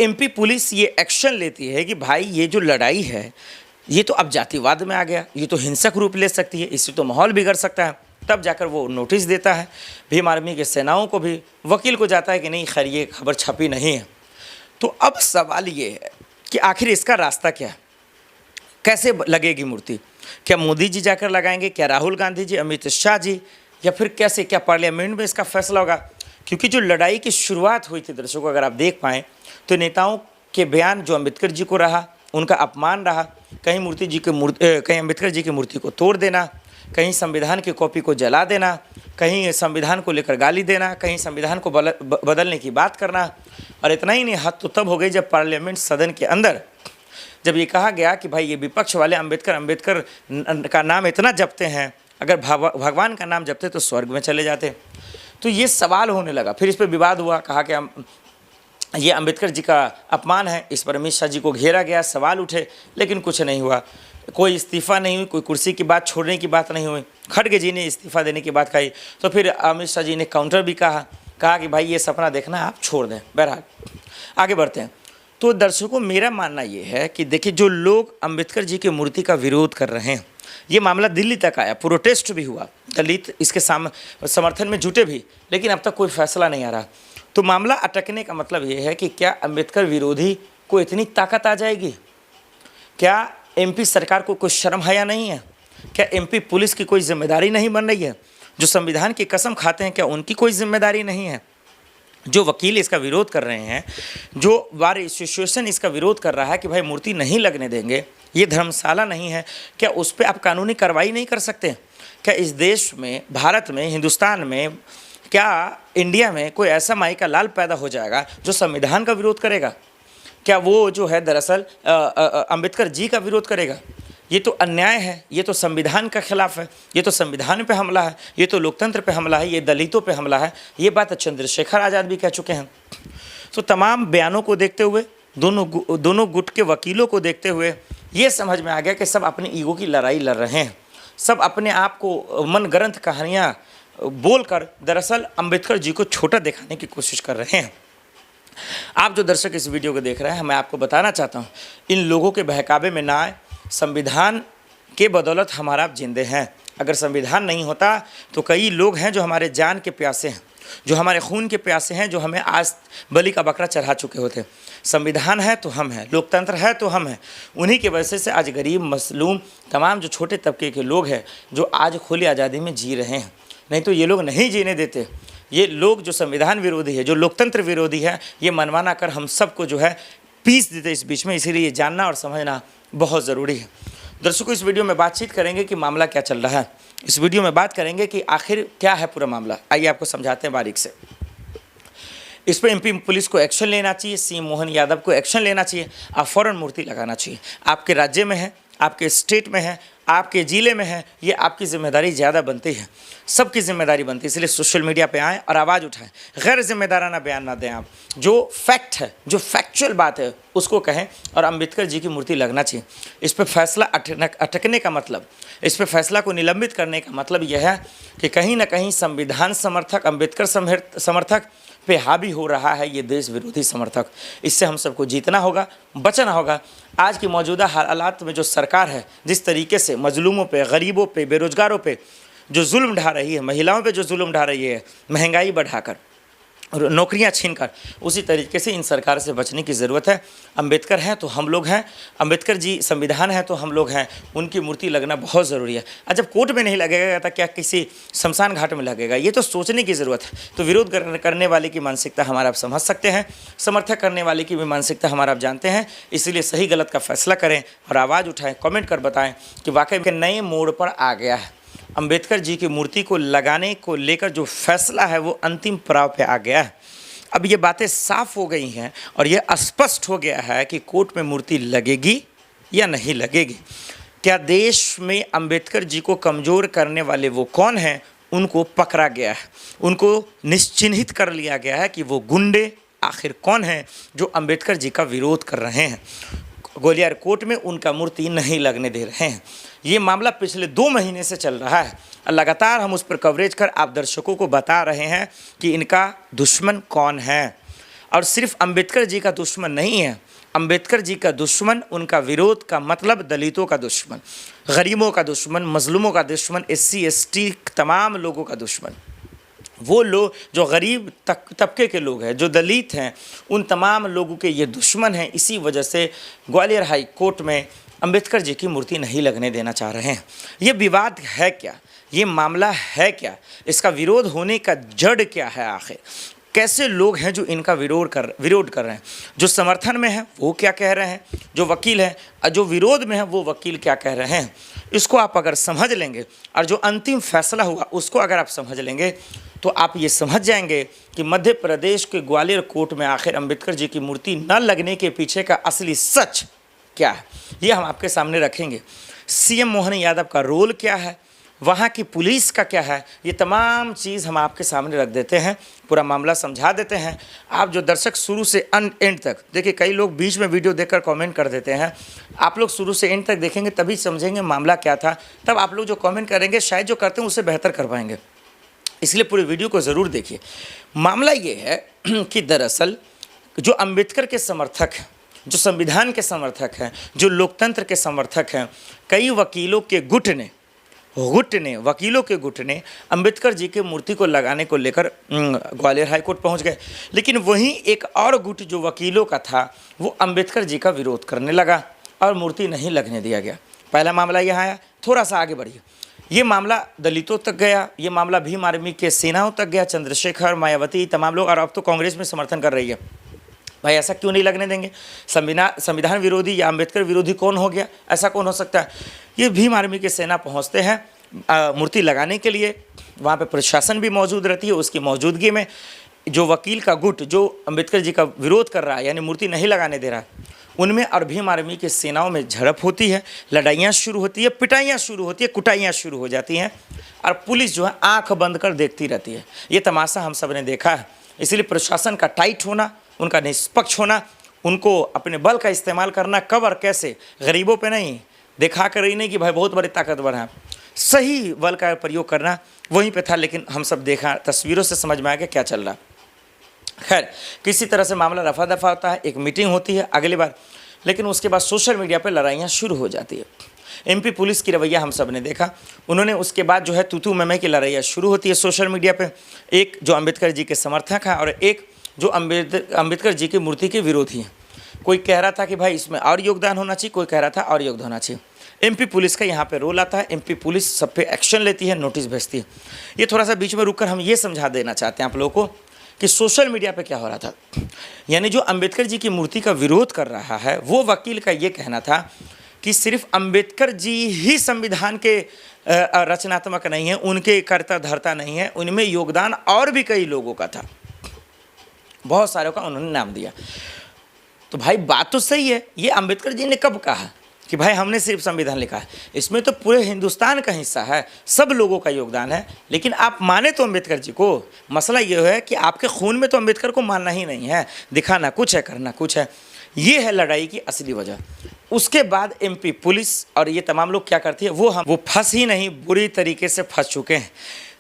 MP police ये action लेती है कि भाई ये जो लड़ाई है ये तो अब जातिवाद में आ गया, ये तो हिंसक रूप ले सकती है, इससे तो माहौल बिगड़ सकता है, तब जाकर वो नोटिस देता है भीम आर्मी के सेनाओं को भी, वकील को जाता है कि नहीं खैर ये खबर छपी नहीं है। तो अब सवाल ये है कि आखिर इसका रास्ता क्या है, कैसे लगेगी मूर्ति? क्या मोदी जी जाकर लगाएंगे, क्या राहुल गांधी जी, अमित शाह जी, या फिर कैसे, क्या पार्लियामेंट में इसका फैसला होगा? क्योंकि जो लड़ाई की शुरुआत हुई थी दर्शकों, अगर आप देख पाएँ तो नेताओं के बयान जो अम्बेडकर जी को रहा, उनका अपमान रहा, कहीं कहीं अम्बेडकर जी की मूर्ति को तोड़ देना, कहीं संविधान की कॉपी को जला देना, कहीं संविधान को लेकर गाली देना, कहीं संविधान को बदलने की बात करना। और इतना ही नहीं, हद तो तब हो गई जब पार्लियामेंट सदन के अंदर जब ये कहा गया कि भाई ये विपक्ष वाले अम्बेडकर का नाम इतना जपते हैं, अगर भगवान का नाम जपते तो स्वर्ग में चले जाते। तो ये सवाल होने लगा, फिर इस पर विवाद हुआ, कहा कि ये अम्बेडकर जी का अपमान है, इस पर अमित शाह जी को घेरा गया, सवाल उठे, लेकिन कुछ नहीं हुआ, कोई इस्तीफ़ा नहीं हुई, कोई कुर्सी की बात छोड़ने की बात नहीं हुई। खड़गे जी ने इस्तीफ़ा देने की बात कही, तो फिर अमित शाह जी ने काउंटर भी कहा कि भाई ये सपना देखना आप छोड़ दें। बहरहाल आगे बढ़ते हैं। तो दर्शकों, मेरा मानना ये है कि देखिए, जो लोग अम्बेडकर जी की मूर्ति का विरोध कर रहे हैं, ये मामला दिल्ली तक आया, प्रोटेस्ट भी हुआ, दलित इसके समर्थन में जुटे भी, लेकिन अब तक कोई फैसला नहीं आ रहा। तो मामला अटकने का मतलब ये है कि क्या अम्बेडकर विरोधी को इतनी ताकत आ जाएगी? क्या एमपी सरकार को कोई शर्म हया नहीं है? क्या एमपी पुलिस की कोई जिम्मेदारी नहीं बन रही है? जो संविधान की कसम खाते हैं, क्या उनकी कोई जिम्मेदारी नहीं है? जो वकील इसका विरोध कर रहे हैं, जो बार एसोसिएशन इसका विरोध कर रहा है कि भाई मूर्ति नहीं लगने देंगे, ये धर्मशाला नहीं है, क्या उस पर आप कानूनी कार्रवाई नहीं कर सकते? क्या इस देश में, भारत में, हिंदुस्तान में, क्या इंडिया में कोई ऐसा माई का लाल पैदा हो जाएगा जो संविधान का विरोध करेगा? क्या वो जो है दरअसल अम्बेडकर जी का विरोध करेगा? ये तो अन्याय है, ये तो संविधान का खिलाफ है, ये तो संविधान पे हमला है, ये तो लोकतंत्र पे हमला है, ये दलितों पे हमला है। ये बात चंद्रशेखर आज़ाद भी कह चुके हैं। तो तमाम बयानों को देखते हुए, दोनों गुट के वकीलों को देखते हुए ये समझ में आ गया कि सब अपनी ईगो की लड़ाई लड़ रहे हैं, सब अपने आप को मनगढ़ंत कहानियाँ बोलकर दरअसल अम्बेडकर जी को छोटा दिखाने की कोशिश कर रहे हैं। आप जो दर्शक इस वीडियो को देख रहे हैं, मैं आपको बताना चाहता हूँ, इन लोगों के बहकावे में ना आए। संविधान के बदौलत हमारा आप जिंदे हैं। अगर संविधान नहीं होता तो कई लोग हैं जो हमारे जान के प्यासे हैं, जो हमारे खून के प्यासे हैं, जो हमें आज बलि का बकरा चढ़ा चुके होते। संविधान है तो हम हैं, लोकतंत्र है तो हम हैं। उन्हीं की वजह से आज गरीब, मसलूम, तमाम जो छोटे तबके के लोग हैं जो आज खुली आज़ादी में जी रहे हैं, नहीं तो ये लोग नहीं जीने देते। ये लोग जो संविधान विरोधी है, जो लोकतंत्र विरोधी है, ये मनमाना कर हम सबको जो है पीस देते इस बीच में। इसीलिए ये जानना और समझना बहुत ज़रूरी है। दर्शकों, इस वीडियो में बातचीत करेंगे कि मामला क्या चल रहा है। इस वीडियो में बात करेंगे कि आखिर क्या है पूरा मामला। आइए आपको समझाते हैं बारीक से। इस पर एमपी पुलिस को एक्शन लेना चाहिए, सीएम मोहन यादव को एक्शन लेना चाहिए, आप फ़ौरन मूर्ति लगाना चाहिए। आपके राज्य में है, आपके स्टेट में है, आपके ज़िले में है, ये आपकी जिम्मेदारी ज़्यादा बनती है, सबकी जिम्मेदारी बनती है। इसलिए सोशल मीडिया पे आएँ और आवाज़ उठाएं, गैर जिम्मेदाराना बयान ना दें। आप जो फैक्ट है, जो फैक्चुअल बात है उसको कहें, और अम्बेडकर जी की मूर्ति लगना चाहिए। इस पर फैसला अटकने का मतलब, इस पर फैसला को निलंबित करने का मतलब यह है कि कहीं ना कहीं संविधान समर्थक, अम्बेडकर समर्थक पे हावी हो रहा है ये देश विरोधी समर्थक। इससे हम सबको जीतना होगा, बचना होगा। आज की मौजूदा हालात में जो सरकार है, जिस तरीके से मजलूमों पे, गरीबों पे, बेरोजगारों पे जो जुल्म ढा रही है, महिलाओं पे जो जुल्म ढा रही है, महंगाई बढ़ाकर और नौकरियां छीनकर, उसी तरीके से इन सरकार से बचने की ज़रूरत है। अम्बेडकर हैं तो हम लोग हैं, अम्बेडकर जी संविधान है तो हम लोग हैं, उनकी मूर्ति लगना बहुत ज़रूरी है। और जब कोर्ट में नहीं लगेगा तो क्या किसी शमशान घाट में लगेगा? ये तो सोचने की ज़रूरत है। तो विरोध करने वाले की मानसिकता हमारा आप समझ सकते हैं, समर्थक करने वाले की भी मानसिकता हमारा आप जानते हैं। इसलिए सही गलत का फैसला करें और आवाज़ उठाएँ, कमेंट कर बताएँ कि वाकई में नए मोड़ पर आ गया है। अम्बेडकर जी की मूर्ति को लगाने को लेकर जो फैसला है वो अंतिम पड़ाव पे आ गया है। अब ये बातें साफ हो गई हैं और ये स्पष्ट हो गया है कि कोर्ट में मूर्ति लगेगी या नहीं लगेगी। क्या देश में अम्बेडकर जी को कमज़ोर करने वाले वो कौन हैं, उनको पकड़ा गया है, उनको निश्चिन्हित कर लिया गया है कि वो गुंडे आखिर कौन हैं जो अम्बेडकर जी का विरोध कर रहे हैं। ग्वालियर कोर्ट में उनका मूर्ति नहीं लगने दे रहे हैं। ये मामला पिछले 2 महीने से चल रहा है। लगातार हम उस पर कवरेज कर आप दर्शकों को बता रहे हैं कि इनका दुश्मन कौन है और सिर्फ अंबेडकर जी का दुश्मन नहीं है, अंबेडकर जी का दुश्मन, उनका विरोध का मतलब दलितों का दुश्मन, गरीबों का दुश्मन, मजलूमों का दुश्मन, SC ST तमाम लोगों का दुश्मन। वो लोग जो गरीब तबके के लोग हैं, जो दलित हैं, उन तमाम लोगों के ये दुश्मन हैं। इसी वजह से ग्वालियर हाई कोर्ट में अंबेडकर जी की मूर्ति नहीं लगने देना चाह रहे हैं। ये विवाद है क्या? ये मामला है क्या? इसका विरोध होने का जड़ क्या है? आखिर कैसे लोग हैं जो इनका विरोध कर रहे हैं? जो समर्थन में है वो क्या कह रहे हैं, जो वकील हैं, और जो विरोध में है वो वकील क्या कह रहे हैं? इसको आप अगर समझ लेंगे और जो अंतिम फैसला हुआ उसको अगर आप समझ लेंगे तो आप ये समझ जाएंगे कि मध्य प्रदेश के ग्वालियर कोर्ट में आखिर अंबेडकर जी की मूर्ति न लगने के पीछे का असली सच क्या है, ये हम आपके सामने रखेंगे। CM मोहन यादव का रोल क्या है, वहाँ की पुलिस का क्या है, ये तमाम चीज़ हम आपके सामने रख देते हैं, पूरा मामला समझा देते हैं। आप जो दर्शक शुरू से एंड तक देखिए, कई लोग बीच में वीडियो देखकर कमेंट कर देते हैं, आप लोग शुरू से एंड तक देखेंगे तभी समझेंगे मामला क्या था, तब आप लोग जो कमेंट करेंगे शायद जो करते हैं उससे बेहतर कर पाएंगे। इसलिए पूरी वीडियो को ज़रूर देखिए। मामला ये है कि दरअसल जो अंबेडकर के समर्थक हैं, जो संविधान के समर्थक हैं, जो लोकतंत्र के समर्थक हैं, कई वकीलों के गुट ने अंबेडकर जी के मूर्ति को लगाने को लेकर ग्वालियर हाई कोर्ट पहुंच गए। लेकिन वहीं एक और गुट जो वकीलों का था वो अंबेडकर जी का विरोध करने लगा और मूर्ति नहीं लगने दिया गया। पहला मामला यहाँ आया। थोड़ा सा आगे बढ़िए, ये मामला दलितों तक गया, ये मामला भीम आर्मी के सेनाओं तक गया, चंद्रशेखर, मायावती, तमाम लोग, और अब तो कांग्रेस में समर्थन कर रही है। भाई ऐसा क्यों नहीं लगने देंगे? संविधान विरोधी या अंबेडकर विरोधी कौन हो गया? ऐसा कौन हो सकता है? ये भीम आर्मी के सेना पहुंचते हैं मूर्ति लगाने के लिए, वहाँ पे प्रशासन भी मौजूद रहती है। उसकी मौजूदगी में जो वकील का गुट जो अंबेडकर जी का विरोध कर रहा है, यानी मूर्ति नहीं लगाने दे रहा, उनमें और भीम आर्मी के सेनाओं में झड़प होती है, लड़ाइयाँ शुरू होती है, पिटाइयाँ शुरू होती है, कुटाइयाँ शुरू हो जाती हैं, और पुलिस जो है आँख बंद कर देखती रहती है। ये तमाशा हम सब ने देखा है। इसलिए प्रशासन का टाइट होना, उनका निष्पक्ष होना, उनको अपने बल का इस्तेमाल करना, कब और कैसे, गरीबों पे नहीं, दिखा कर ही नहीं कि भाई बहुत बड़े ताकतवर हैं, सही बल का प्रयोग करना वहीं पे था। लेकिन हम सब देखा, तस्वीरों से समझ में आ गया क्या चल रहा। खैर, किसी तरह से मामला रफा दफा होता है, एक मीटिंग होती है अगली बार, लेकिन उसके बाद सोशल मीडिया पर लड़ाइयाँ शुरू हो जाती है। MP पुलिस की रवैया हम सब ने देखा। उन्होंने उसके बाद जो है तू मैं की लड़ाइयाँ शुरू होती है सोशल मीडिया पे। एक जो अंबेडकर जी के समर्थक हैं और एक जो अंबेडकर जी की मूर्ति के विरोधी हैं। कोई कह रहा था कि भाई इसमें और योगदान होना चाहिए, कोई कह रहा था और योगदान होना चाहिए। MP पुलिस का यहाँ पे रोल आता है। MP पुलिस सब पे एक्शन लेती है, नोटिस भेजती है। ये थोड़ा सा बीच में रुककर हम ये समझा देना चाहते हैं आप लोगों को कि सोशल मीडिया पे क्या हो रहा था। यानी जो अंबेडकर जी की मूर्ति का विरोध कर रहा है, वो वकील का ये कहना था कि सिर्फ अंबेडकर जी ही संविधान के रचनात्मक नहीं है, उनके कर्ता धर्ता नहीं है, उनमें योगदान और भी कई लोगों का था, बहुत सारों का उन्होंने नाम दिया। तो भाई बात तो सही है। ये अंबेडकर जी ने कब कहा कि भाई हमने सिर्फ संविधान लिखा है? इसमें तो पूरे हिंदुस्तान का हिस्सा है, सब लोगों का योगदान है। लेकिन आप माने तो अंबेडकर जी को, मसला ये है कि आपके खून में तो अंबेडकर को मानना ही नहीं है, दिखाना कुछ है, करना कुछ है। ये है लड़ाई की असली वजह। उसके बाद MP पुलिस और ये तमाम लोग क्या करती है, वो फंस ही नहीं, बुरी तरीके से फंस चुके हैं।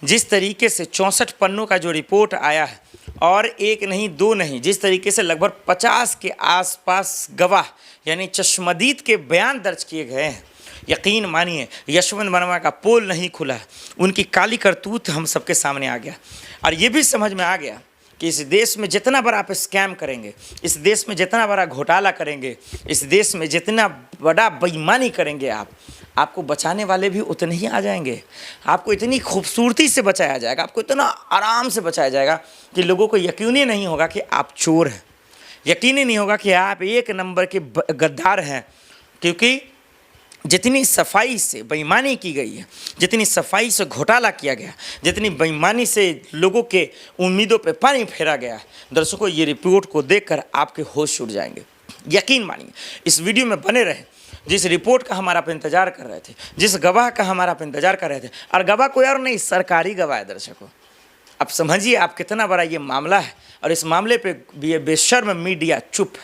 जिस तरीके से 64 पन्नों का जो रिपोर्ट आया है, और एक नहीं दो नहीं, जिस तरीके से लगभग 50 के आसपास गवाह यानी चश्मदीद के बयान दर्ज किए गए हैं, यकीन मानिए यशवंत वर्मा का पोल नहीं खुला, उनकी काली करतूत हम सबके सामने आ गया। और ये भी समझ में आ गया कि इस देश में जितना बड़ा आप स्कैम करेंगे, इस देश में जितना बड़ा घोटाला करेंगे, इस देश में जितना बड़ा बेईमानी करेंगे, आपको बचाने वाले भी उतने ही आ जाएंगे। आपको इतनी खूबसूरती से बचाया जाएगा, आपको इतना आराम से बचाया जाएगा कि लोगों को यकीन ही नहीं होगा कि आप चोर हैं, यकीन ही नहीं होगा कि आप एक नंबर के गद्दार हैं। क्योंकि जितनी सफाई से बेईमानी की गई है, जितनी सफाई से घोटाला किया गया, जितनी बेईमानी से लोगों के उम्मीदों पे पानी फेरा गया, दर्शकों ये रिपोर्ट को देखकर आपके होश उड़ जाएंगे। यकीन मानिए, इस वीडियो में बने रहे। जिस रिपोर्ट का हमारा आप इंतजार कर रहे थे, जिस गवाह का हमारा आप इंतजार कर रहे थे, और गवाह कोई और नहीं, सरकारी गवाह है। दर्शकों अब समझिए आप कितना बड़ा ये मामला है, और इस मामले पे ये बेशर्म मीडिया चुप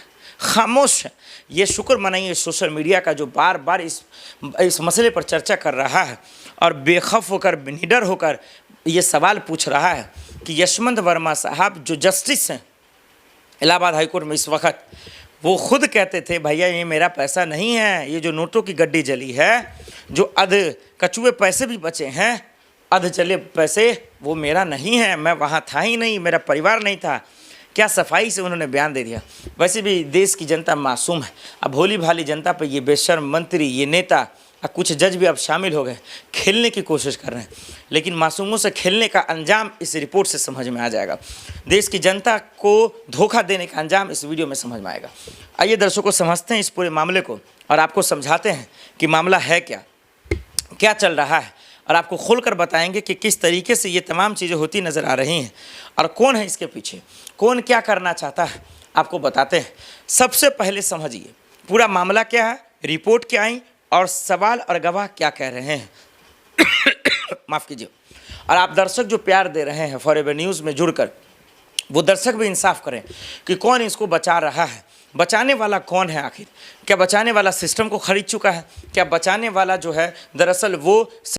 खामोश है। ये शुक्र मनाइए सोशल मीडिया का जो बार बार इस मसले पर चर्चा कर रहा है और बेखौफ होकर, निडर होकर ये सवाल पूछ रहा है कि यशवंत वर्मा साहब जो जस्टिस हैं, इलाहाबाद हाईकोर्ट में इस वक्त वो खुद कहते थे भैया ये मेरा पैसा नहीं है, ये जो नोटों की गड्डी जली है, जो अध कचुए पैसे भी बचे हैं, अध चले पैसे, वो मेरा नहीं है, मैं वहाँ था ही नहीं, मेरा परिवार नहीं था। क्या सफाई से उन्होंने बयान दे दिया। वैसे भी देश की जनता मासूम है। अब भोली भाली जनता पे ये बेशर्म मंत्री, ये नेता, कुछ जज भी अब शामिल हो गए, खेलने की कोशिश कर रहे हैं। लेकिन मासूमों से खेलने का अंजाम इस रिपोर्ट से समझ में आ जाएगा। देश की जनता को धोखा देने का अंजाम इस वीडियो में समझ में आएगा। आइए दर्शकों समझते हैं इस पूरे मामले को और आपको समझाते हैं कि मामला है क्या, क्या चल रहा है, और आपको खोलकर बताएंगे कि किस तरीके से ये तमाम चीज़ें होती नज़र आ रही हैं और कौन है इसके पीछे, कौन क्या करना चाहता है, आपको बताते हैं। सबसे पहले समझिए पूरा मामला क्या है, रिपोर्ट क्या आई और सवाल और गवाह क्या कह रहे हैं। माफ़ कीजिए। और आप दर्शक जो प्यार दे रहे हैं फॉरएवर न्यूज़ में जुड़कर, वो दर्शक भी इंसाफ करें कि कौन इसको बचा रहा है, बचाने वाला कौन है आखिर। क्या बचाने वाला सिस्टम को खरीद चुका है? क्या बचाने वाला जो है दरअसल वो